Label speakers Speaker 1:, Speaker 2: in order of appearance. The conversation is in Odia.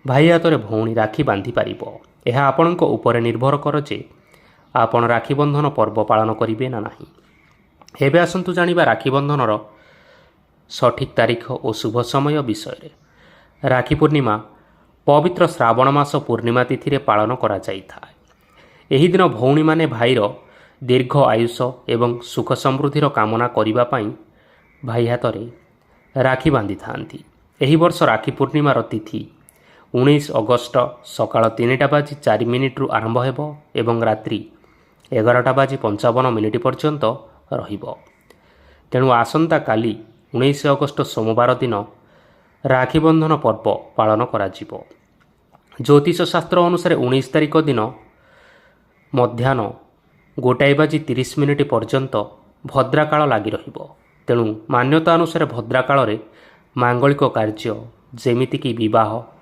Speaker 1: ଭାଇ ହାତରେ ଭଉଣୀ ରାକ୍ଷୀ ବାନ୍ଧି ପାରିବ। ଏହା ଆପଣଙ୍କ ଉପରେ ନିର୍ଭର କରେ ଯେ ଆପଣ ରାକ୍ଷୀ ବନ୍ଧନ ପର୍ବ ପାଳନ କରିବେ ନା ନାହିଁ। ଏବେ ଆସନ୍ତୁ ଜାଣିବା ରାକ୍ଷୀ ବନ୍ଧନର ସଠିକ୍ ତାରିଖ ଓ ଶୁଭ ସମୟ ବିଷୟରେ। ରାକ୍ଷୀ ପୂର୍ଣ୍ଣିମା ପବିତ୍ର ଶ୍ରାବଣ ମାସ ପୂର୍ଣ୍ଣିମା ତିଥିରେ ପାଳନ କରାଯାଇଥାଏ। ଏହି ଦିନ ଭଉଣୀମାନେ ଭାଇର ଦୀର୍ଘ ଆୟୁଷ ଏବଂ ସୁଖ ସମୃଦ୍ଧିର କାମନା କରିବା ପାଇଁ ଭାଇ ହାତରେ ରାକ୍ଷୀ ବାନ୍ଧିଥାନ୍ତି। ଏହି ବର୍ଷ ରାକ୍ଷୀ ପୂର୍ଣ୍ଣିମାର ତିଥି 19 ଅଗଷ୍ଟ ସକାଳ 3:04 ଆରମ୍ଭ ହେବ ଏବଂ ରାତ୍ରି 11:55 ପର୍ଯ୍ୟନ୍ତ ରହିବ। ତେଣୁ ଆସନ୍ତାକାଲି 19 ଅଗଷ୍ଟ ସୋମବାର ଦିନ ରାକ୍ଷୀ ବନ୍ଧନ ପର୍ବ ପାଳନ କରାଯିବ। ଜ୍ୟୋତିଷ ଶାସ୍ତ୍ର ଅନୁସାରେ 19 ତାରିଖ ଦିନ ମଧ୍ୟାହ୍ନ 1:30 ପର୍ଯ୍ୟନ୍ତ ଭଦ୍ରାକାଳ ଲାଗି ରହିବ। ତେଣୁ ମାନ୍ୟତା ଅନୁସାରେ ଭଦ୍ରାକାଳରେ ମାଙ୍ଗଳିକ କାର୍ଯ୍ୟ ଯେମିତିକି ବିବାହ,